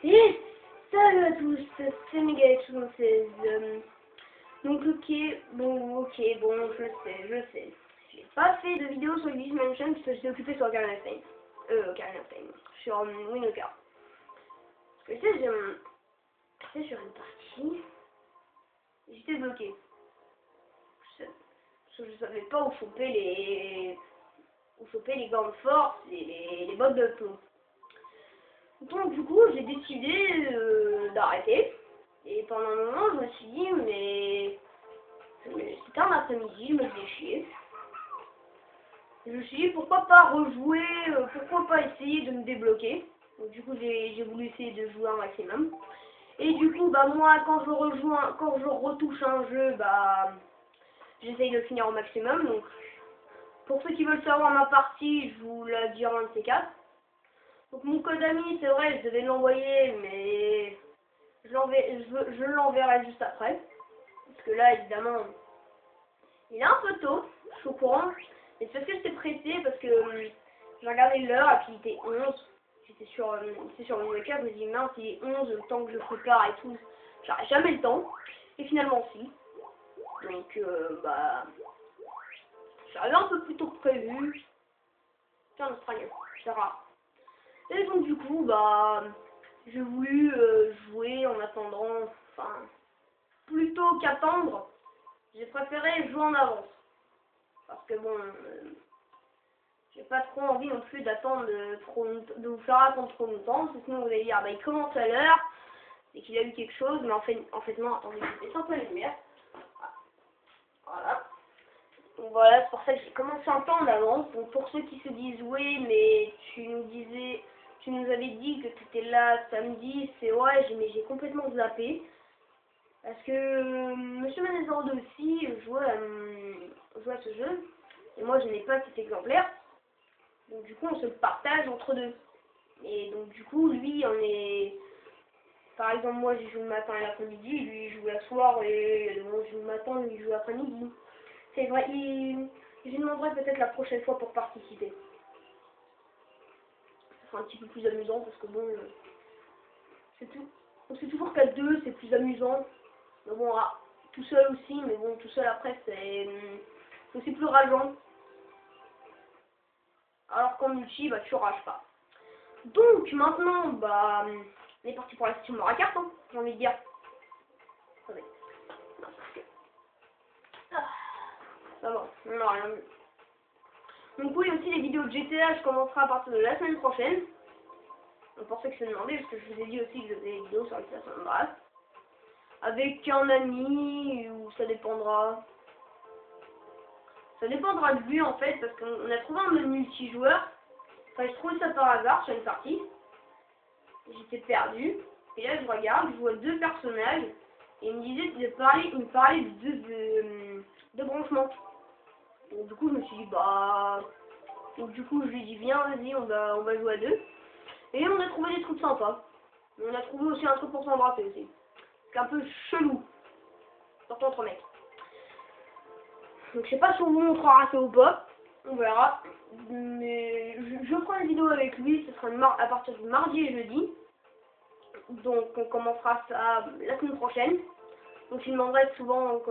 Et salut à tous, c'est Megax76. Donc ok, bon, je sais. J'ai pas fait de vidéo sur Luigi's Mansion parce que j'étais occupé sur Ocarina of Time. Sur Winocar. Parce que j'étais sur une partie, j'étais bloqué. Je savais pas où choper les gants de force et les bottes de plomb. Donc du coup j'ai décidé d'arrêter. Et pendant un moment je me suis dit mais c'était un après-midi, je me faisais chier. Je me suis dit pourquoi pas rejouer, pourquoi pas essayer de me débloquer. Donc du coup j'ai voulu essayer de jouer un maximum. Et du coup bah moi quand je retouche un jeu, bah j'essaye de finir au maximum. Donc pour ceux qui veulent savoir ma partie, je vous la dirai un de ces quatre. Donc mon code ami, c'est vrai, je devais l'envoyer, mais je l'enverrai juste après. Parce que là, évidemment, il est un peu tôt, je suis au courant. Mais c'est parce que j'étais pressée, parce que j'ai regardé l'heure, et puis il était 11. J'étais sur mon wake-up, je me dis mince, il est 11, le temps que je prépare et tout. J'aurai jamais le temps. Et finalement, si. Donc, bah... j'avais un peu plus tôt que prévu. C'est un australien, c'est rare. Et donc du coup, bah, j'ai voulu jouer en attendant, enfin, plutôt qu'attendre, j'ai préféré jouer en avance. Parce que bon, j'ai pas trop envie non plus d'attendre de vous faire attendre trop longtemps, sinon vous allez dire, bah il commence à l'heure, et qu'il a eu quelque chose, mais en fait non, attendez, je vais un peu la lumière. Voilà. Donc voilà, c'est pour ça que j'ai commencé un peu en avance. Donc pour ceux qui se disent oui, mais tu nous avais dit que tu étais là samedi, c'est ouais, mais j'ai complètement zappé. Parce que Monsieur Manezordo aussi jouait à ce jeu, et moi je n'ai pas cet exemplaire. Donc du coup on se le partage entre deux. Et donc du coup lui on est... Par exemple moi j'y joue le matin et l'après-midi, lui il joue la soir et moi je joue le matin, lui il joue l'après-midi. C'est vrai, je lui demanderai peut-être la prochaine fois pour participer. Ça sera un petit peu plus amusant parce que bon, c'est tout. On sait toujours qu'à deux c'est plus amusant. Mais bon, tout seul aussi, mais bon, tout seul après c'est aussi plus rageant. Alors qu'en multi, bah tu rages pas. Donc maintenant, bah, on est parti pour la session Mario Kart, hein, j'ai envie de dire. Attendez. Ça va, on n'a rien vu. Donc oui, aussi les vidéos de GTA, je commencerai à partir de la semaine prochaine. Donc pour ceux qui se demandaient, parce que je vous ai dit aussi que je faisais des vidéos sur les stations de brasse. Avec un ami, ou ça dépendra. Ça dépendra de lui en fait, parce qu'on a trouvé un mode multijoueur. Enfin, j'ai trouvé ça par hasard sur une partie. J'étais perdu. Et là, je regarde, je vois deux personnages. Et il me parlait de deux branchements. Donc du coup, je me suis dit, bah... Donc du coup, je lui ai dit, viens, vas-y, on va jouer à deux. Et on a trouvé des trucs sympas. Mais on a trouvé aussi un truc pour s'embrasser aussi. C'est un peu chelou. Surtout entre mecs. Donc je sais pas si on vous montrera ça ou pas. On verra. Mais je ferai une vidéo avec lui. Ce sera à partir du mardi et jeudi. Donc on commencera ça la semaine prochaine. Donc je lui demanderai souvent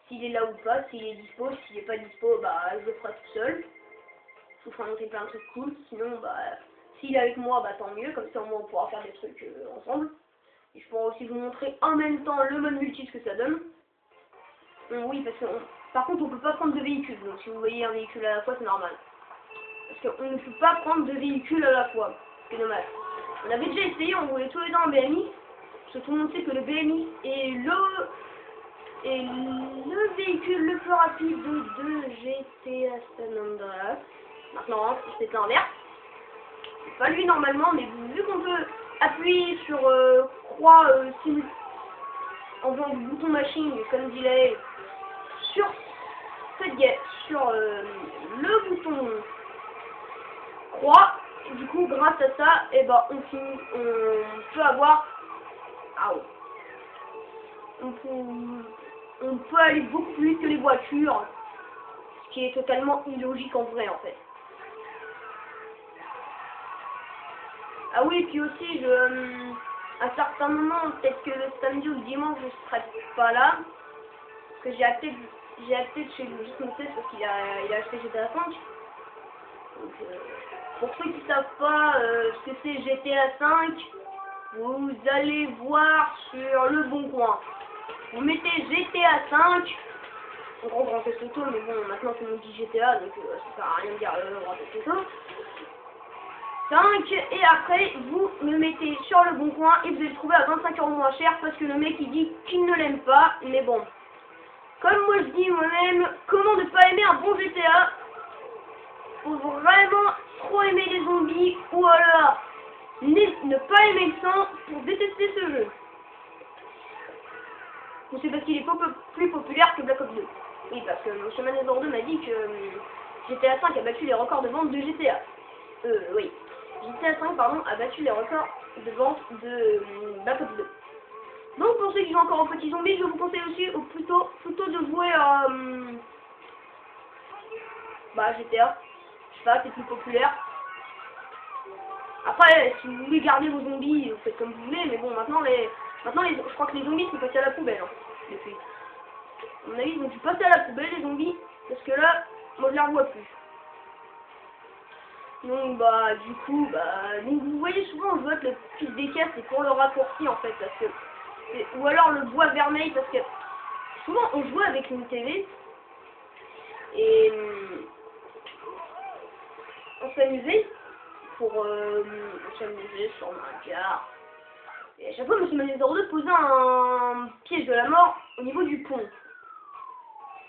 s'il est là ou pas, s'il est dispo. S'il est pas dispo, bah je le ferai tout seul. Je vous ferai montrer plein de trucs cool. Sinon, bah s'il est avec moi, bah tant mieux. Comme ça au moins on pourra faire des trucs ensemble. Et je pourrai aussi vous montrer en même temps le mode multi, ce que ça donne. Oui, parce que par contre on peut pas prendre deux véhicules. Donc si vous voyez un véhicule à la fois, c'est normal. Parce qu'on ne peut pas prendre deux véhicules à la fois. C'est dommage. On avait déjà essayé, on voulait tous les deux un BMX. Parce que tout le monde sait que le BMX est le véhicule le plus rapide de GTA San Andreas. Maintenant, c'est l'inverse. C'est pas lui normalement, mais vu qu'on peut appuyer sur croix en faisant du bouton machine, comme disait, sur le bouton croix, et du coup grâce à ça, et ben on peut avoir on peut aller beaucoup plus vite que les voitures, ce qui est totalement illogique en vrai en fait. Ah oui, puis aussi, à certains moments, peut-être que le samedi ou le dimanche, je serai pas là. Parce que j'ai acté de chez Logis Montes parce il a acheté GTA 5. Donc, pour ceux qui savent pas ce que c'est GTA 5, vous allez voir sur Le Bon Coin. Vous mettez GTA 5. En grand test auto, mais bon, maintenant tout le monde dit GTA, donc ça sert à rien de dire grand test auto. 5, et après vous me mettez sur Le Bon Coin et vous allez le trouver à 25 € moins cher parce que le mec il dit qu'il ne l'aime pas, mais bon. Comme moi je dis moi-même, comment ne pas aimer un bon GTA? Faut vraiment trop aimer les zombies ou alors ne pas aimer le sang pour détester ce jeu. Ou c'est parce qu'il est plus populaire que Black Ops 2. Oui, parce que mon chemin des 2 m'a dit que GTA 5 a battu les records de vente de GTA. Oui. GTA 5, pardon, a battu les records de vente de Black Ops 2. Donc pour ceux qui jouent encore aux petits zombies, je vous conseille aussi plutôt de jouer à GTA. Je sais pas, c'est plus populaire. Après, si vous voulez garder vos zombies, vous faites comme vous voulez, mais bon, maintenant je crois que les zombies sont passés à la poubelle, hein, depuis. À mon avis, ils ont dû passer à la poubelle, les zombies, parce que là, moi je les revois plus. Donc du coup, donc vous voyez souvent je vote le plus des caisses, c'est pour le raccourci en fait, parce que ou alors le bois vermeil, parce que souvent on jouait avec une TV et on s'amusait s'amuser sur Mario Kart. Et à chaque fois, Monsieur Manezor2 posait un piège de la mort au niveau du pont.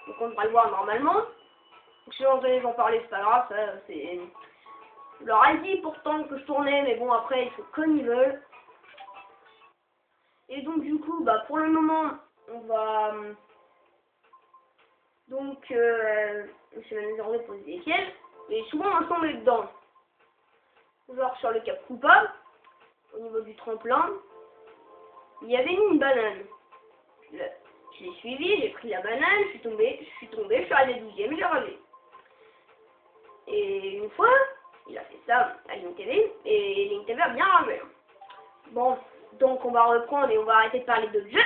Donc on devrait le voir normalement. Donc si j'en parlais, c'est pas grave, ça c'est. Je leur ai dit pourtant que je tournais, mais bon après ils font comme ils veulent. Et donc du coup, pour le moment, on va donc Monsieur Manezor2 pose des pièges, et souvent on tombe dedans. Genre sur le cap coupable, au niveau du tremplin, il y avait une banane. Je l'ai suivi, j'ai pris la banane, je suis tombé, je suis allé 12e, j'ai relevé. Et une fois, il a fait ça à LinkTV, et LinkTV a bien relevé. Bon, donc on va reprendre et on va arrêter de parler de jeu.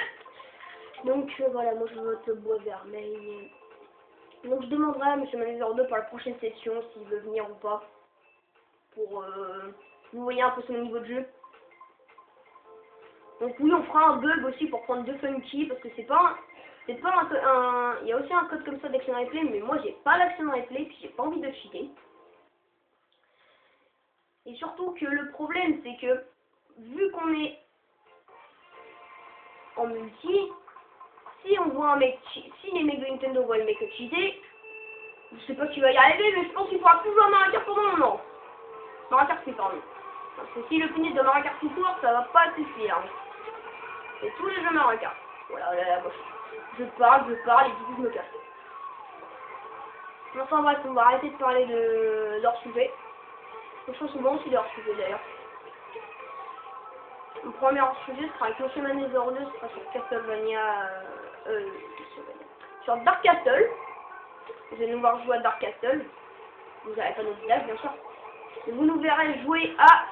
Donc voilà, moi je vote le bois vermeil. Donc je demanderai à M. Manezor2 pour la prochaine session s'il veut venir ou pas. Pour vous voyez un peu son niveau de jeu. Donc oui, on fera un bug aussi pour prendre 2 funky parce que il y a aussi un code comme ça d'Action Replay, mais moi j'ai pas l'Action Replay puis j'ai pas envie de cheater. Et surtout que le problème c'est que vu qu'on est en multi, si on voit un mec, si les mecs de Nintendo voient le mec cheater, je sais pas s'il va y arriver, mais je pense qu'il faudra plus jouer à Mario Kart pendant un moment. Mario Kart c'est pardon. Parce que si le finish de Mario Kart tout court, ça va pas suffire. Et tous les jeux Mario Kart. Voilà, je parle, et du coup je me casse. Enfin bref, on va arrêter de parler de leur sujet. Je pense souvent aussi de leur sujet d'ailleurs. Le premier sujet sera avec Monsieur Manezor2, ce sera sur Castlevania, sur Dark Castle. Vous allez nous voir jouer à Dark Castle. Vous n'avez pas notre village bien sûr. Et vous nous verrez jouer à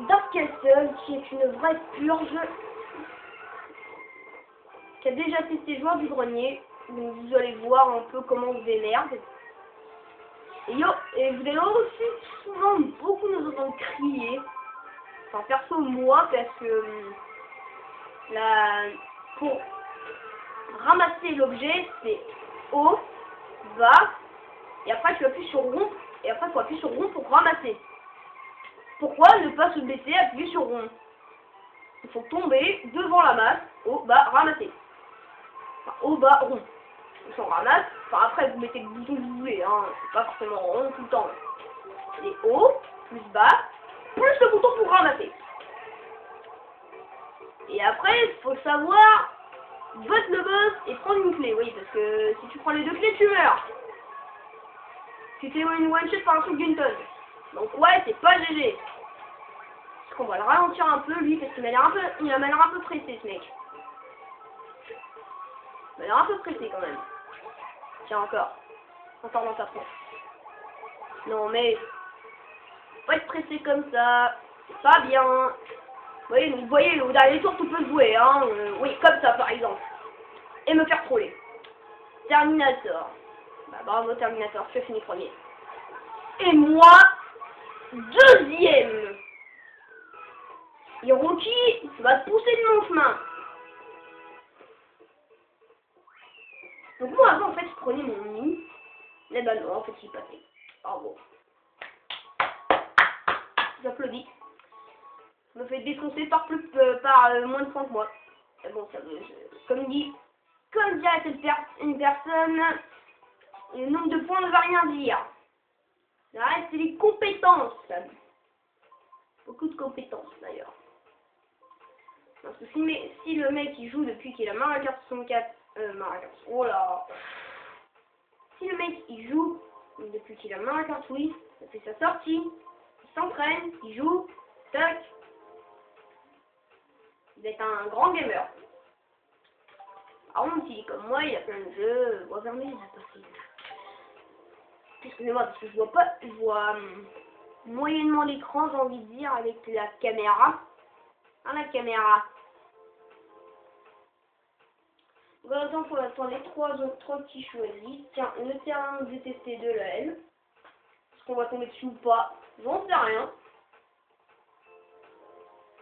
Dark Castle, qui est une vraie purge, qui a déjà testé Joueur du Grenier. Donc vous allez voir un peu comment on se démerde. Et vous allez aussi souvent beaucoup nous entendre crier. Enfin perso moi, parce que pour ramasser l'objet c'est haut, bas, et après tu appuies sur rond, et après il faut appuyer sur rond pour ramasser. Pourquoi ne pas se baisser, appuyer sur rond? Il faut tomber devant la masse, haut, bas, ramasser. Enfin, haut, bas, rond. On ramasse, enfin après vous mettez le bouton que vous voulez, hein, c'est pas forcément rond tout le temps. Et haut, plus bas, plus le bouton pour ramasser. Et après, il faut savoir vote le boss et prendre une clé, oui, parce que si tu prends les 2 clés, tu meurs. Tu fais une one shot par un truc d'une tonne. Donc ouais, c'est pas GG. Parce qu'on va le ralentir un peu, lui, parce qu'il a l'air un peu pressé, ce mec. Il a l'air un peu pressé, quand même. Tiens, encore dans ta tronche. Non, mais... Faut pas être pressé comme ça. C'est pas bien. Vous voyez, au dernier tour, tout peut se jouer, hein. Oui, comme ça, par exemple. Et me faire troller. Terminator. Bah, bravo, Terminator, je finis premier. Et moi, deuxième. Et Rocky va te pousser de mon chemin. Donc moi, avant, en fait, je prenais mon Mi. Mais bah non, en fait, il passait. Bravo. J'applaudis. Je me fais défoncer par moins de 30 mois. Et bon, ça veut, comme dirait une personne, le nombre de points ne va rien dire. Le reste, c'est les compétences. Beaucoup de compétences, d'ailleurs. Parce que si le mec, il joue depuis qu'il a Mario Kart 64, oh là. Si le mec, il joue depuis qu'il a Mario Kart Wii, ça fait sa sortie, il s'entraîne, il joue, tac. Il va être un grand gamer. Par contre, s'il est comme moi, il y a plein de jeux. Bois fermé, il a pas fait. Excusez-moi, parce que je vois moyennement l'écran, j'ai envie de dire, avec la caméra. Hein, la caméra. Voilà, donc on attend les trois petits choisis. Tiens, le terrain détesté de la L. Est-ce qu'on va tomber dessus ou pas? J'en sais rien.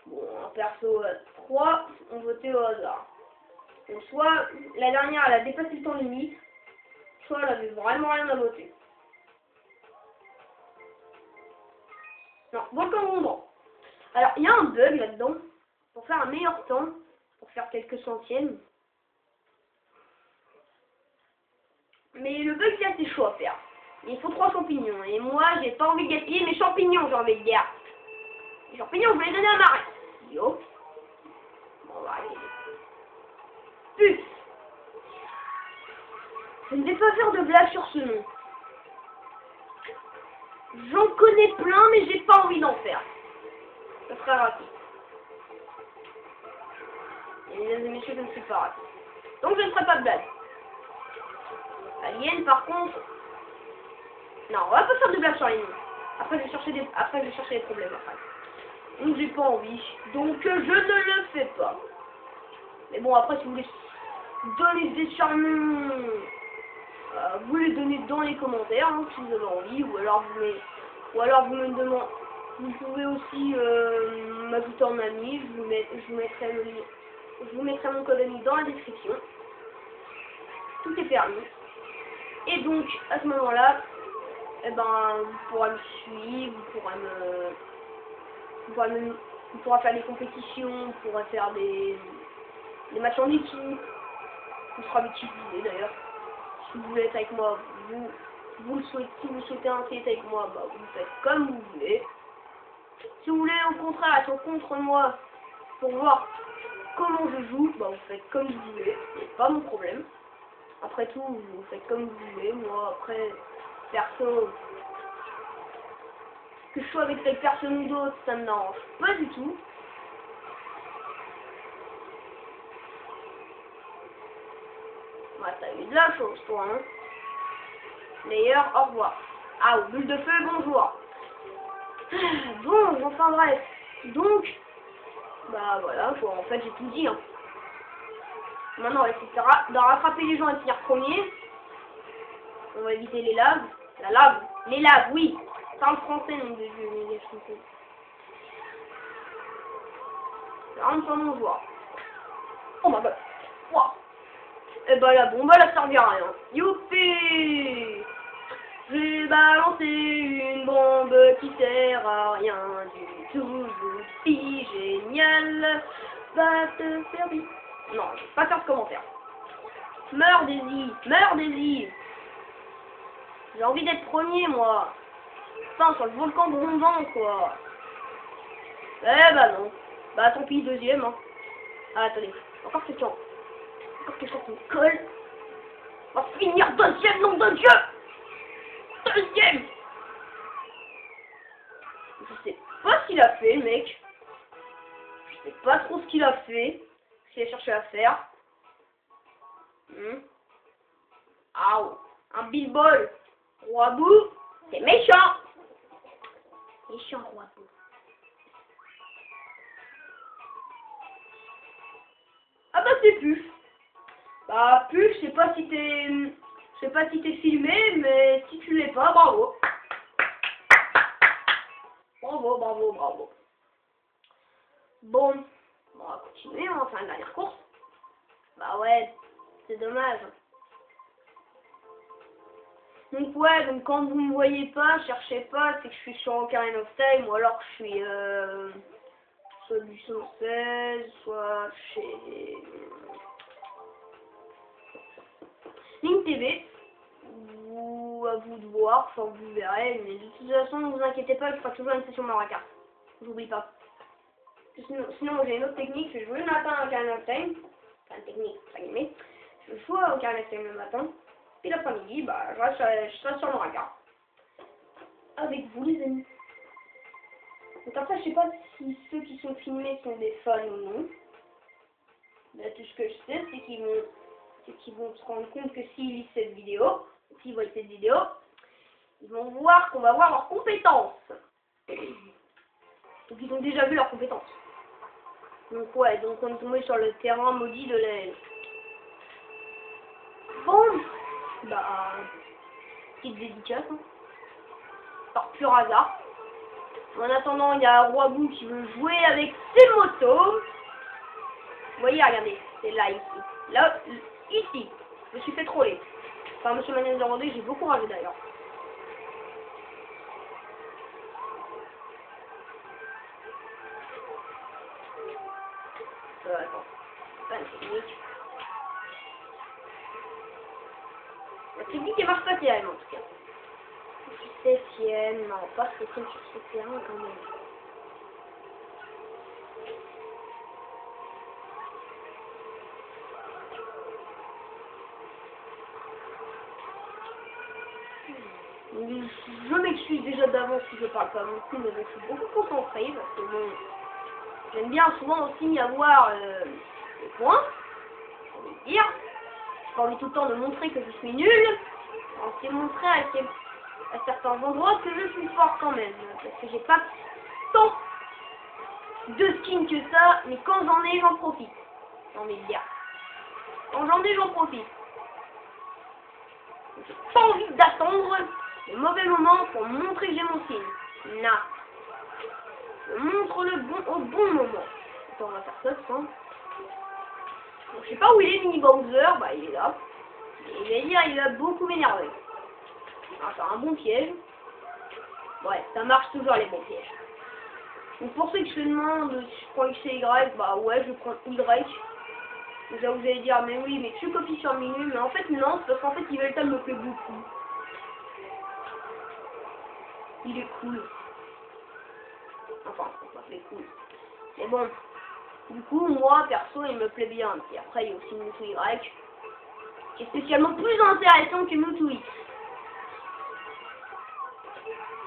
Bon, un perso 3, on votait au hasard. Donc soit la dernière elle a dépassé le temps limite, soit elle avait vraiment rien à voter. Non, volcan grondant. Alors il y a un bug là-dedans, pour faire un meilleur temps, pour faire quelques centièmes. Mais le bug c'est assez chaud à faire. Il faut 3 champignons, et moi j'ai pas envie de gaspiller mes champignons, j'ai envie de dire. Les champignons, je vais les donner à Marie. Yo. Bon, on va arrêter. Puce. Je ne vais pas faire de blague sur ce nom. J'en connais plein, mais j'ai pas envie d'en faire. Ça serait rapide. Et mesdames et messieurs, je ne suis pas rapide. Donc je ne ferai pas de blague. Alien, par contre... Non, on va pas faire de blague sur les noms. Après, je vais chercher des problèmes après. Donc j'ai pas envie. Donc je ne le fais pas. Mais bon, après, si vous voulez donner des charmants, vous les donnez dans les commentaires, hein, si vous avez envie, ou alors vous me demandez. Vous pouvez aussi m'ajouter en ami. Je vous mettrai mon code ami dans la description. Tout est permis. Et donc à ce moment-là, eh ben, vous pourrez me suivre, vous pourrez faire des compétitions, vous pourrez faire des matchs en équipe. Vous serez avec qui vous voulez d'ailleurs. Si vous voulez être avec moi, si vous souhaitez être avec moi, bah, vous faites comme vous voulez. Si vous voulez au contraire être contre moi pour voir comment je joue, bah, vous faites comme vous voulez. C'est pas mon problème. Après tout, vous faites comme vous voulez. Moi, après, perso, que je sois avec telle personne ou d'autre, ça me dérange pas du tout. Ouais, t'as eu de la chance, toi, hein. D'ailleurs, au revoir. Ah, bulle de feu, bonjour. Bon, enfin bref. Donc, bah voilà, en fait, j'ai tout dit, hein. Maintenant, on va essayer de rattraper les gens et de finir premier. On va éviter les laves. La lave. Les laves, oui. Parle français, nom de Dieu, les gars, je comprends. Ça rentre sur mon joueur. Oh my god. Wow. Et bah la bombe, elle a servi à rien. Youpi! J'ai balancé une bombe qui sert à rien du tout. Youpi, génial. Va te faire vite. Non, je vais pas faire de commentaire. Meurs, Daisy. Meurs, Daisy. J'ai envie d'être premier, moi. Enfin, sur le volcan grondant, quoi. Eh bah non. Bah tant pis, deuxième, hein. Ah, attendez. Encore quelqu'un qui me colle. On va finir deuxième, nom de Dieu. Deuxième. Je sais pas ce qu'il a fait, mec. Je sais pas trop ce qu'il a fait. Ce qu'il a cherché à faire. Ah, un billball. Roi bout. C'est méchant. Et je suis un roi. Ah bah c'est Puf. Bah Puf, je sais pas si t'es filmé, mais si tu l'es pas, bravo. Bravo, bravo, bravo. Bon, on va continuer, on va faire une dernière course. Bah ouais, c'est dommage. Donc ouais, donc quand vous me voyez pas, cherchez pas, c'est que je suis sur Ocarina of Time, ou alors je suis soit du 116, soit chez Link TV, ou à vous de voir, enfin vous verrez, mais de toute façon ne vous inquiétez pas, je ferai toujours une session Mario Kart. J'oublie pas. Sinon j'ai une autre technique, je joue le matin à Ocarina of Time, enfin une technique, pas guillemets, je joue à Ocarina of Time le matin, puis l'après-midi, bah je serai sur Mario Kart. Avec vous les amis. Donc après je sais pas si ceux qui sont filmés sont des fans ou non. Mais tout ce que je sais c'est qu'ils vont se rendre compte que s'ils lisent cette vidéo, s'ils voient cette vidéo, ils vont voir qu'on va voir leurs compétences. Donc ils ont déjà vu leurs compétences. Donc ouais, donc on est tombé sur le terrain maudit de l'aile. Bon, bah, petite dédicace, hein. Par pur hasard. En attendant, il y a Roibou qui veut jouer avec ses motos. Vous voyez, regardez, c'est là, ici. Là, ici. Je me suis fait troller. Enfin, Monsieur Maniel Demandé, j'ai beaucoup ragé d'ailleurs. Attends. Pas une technique. La technique, elle marche pas terrible en tout cas. Je suis 7ème. Non, pas 7ème, je suis 7ème quand même. Je m'excuse déjà d'avance si je parle pas beaucoup, mais je suis beaucoup concentrée parce que bon, j'aime bien souvent aussi avoir des points, j'ai envie de dire. J'ai pas envie tout le temps de montrer que je suis nulle. C'est montrer à certains endroits que je suis fort quand même, parce que j'ai pas tant de skins que ça, mais quand j'en ai, j'en profite. J'ai envie de dire. Quand j'en ai, j'en profite. J'ai pas envie d'attendre le mauvais moment pour montrer que j'ai mon signe. Non. Je montre le bon au bon moment. Attends, on va faire ça, ça. Donc, je sais pas où il est, Mini Bowser. Bah, il est là. Et il va dire, il va beaucoup m'énerver. On va faire un bon piège. Ouais, ça marche toujours les bons pièges. Donc, pour ceux qui se demandent si je prends X et Y, bah ouais, je prends Y. Déjà, vous allez dire, mais oui, mais tu copies sur le menu. Mais en fait, non, c'est parce qu'en fait, Yveltal me plaît beaucoup. Il est cool. Enfin, ça fait cool. Mais bon, du coup, moi, perso, il me plaît bien. Et après, il y a aussi Mewtwo Y, qui est spécialement plus intéressant que Mewtwo X.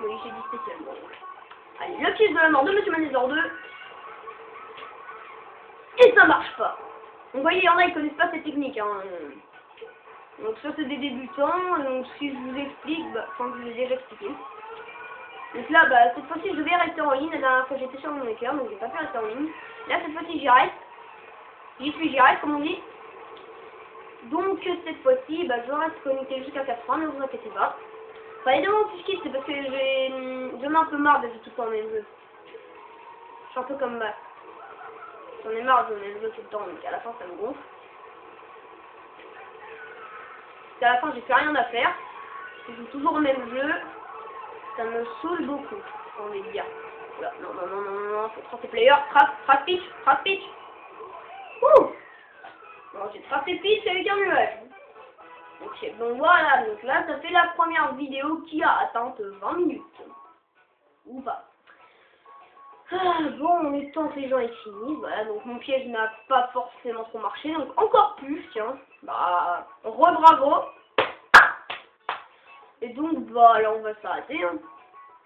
Oui, j'ai dit spécialement. Allez, le piège de la mort de Monsieur Manezor 2. Et ça marche pas. Donc, vous voyez, il y en a, ils connaissent pas cette technique. Hein. Donc, ça, c'est des débutants. Donc, si je vous explique, bah, enfin, je vous ai déjà expliqué. Donc là, bah, cette fois-ci, je vais rester en ligne. La dernière fois, j'étais sur mon écran, donc j'ai pas pu rester en ligne. Là, cette fois-ci, j'y reste. J'y reste, comme on dit. Donc, cette fois-ci, bah, je reste connecté jusqu'à 4 ans, ne vous inquiétez pas. Enfin, évidemment, puisque c'est parce que j'en ai un peu marre de jouer tout le temps au même jeu. Je suis un peu comme bah, j'en ai marre de jouer au même jeu tout le temps, donc à la fin, ça me gonfle. Parce qu'à la fin, j'ai plus rien à faire. Je joue toujours au même jeu. Ça me saoule beaucoup, j'ai envie de dire. Voilà. Non, non, non, non, non, faut trapper player, trap pitch. Ouh! Bon, j'ai trappé pitch avec un nuage. Ok, bon voilà, donc là, ça fait la première vidéo qui a atteint 20 minutes. Ou pas. Ah, bon, en même temps que les gens aient fini, voilà, donc mon piège n'a pas forcément trop marché, donc encore plus, tiens. Bah, bravo. Et donc, bah, là, on va s'arrêter, hein.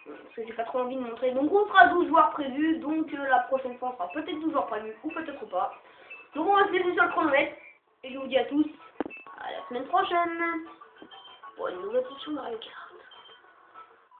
Parce que j'ai pas trop envie de montrer. Donc, on fera 12 joueurs prévus. Donc, la prochaine fois, on fera peut-être 12 joueurs prévus ou peut-être pas. Donc, on va se laisser sur le chronomètre. Et je vous dis à tous, à la semaine prochaine pour une nouvelle session de Mario Kart.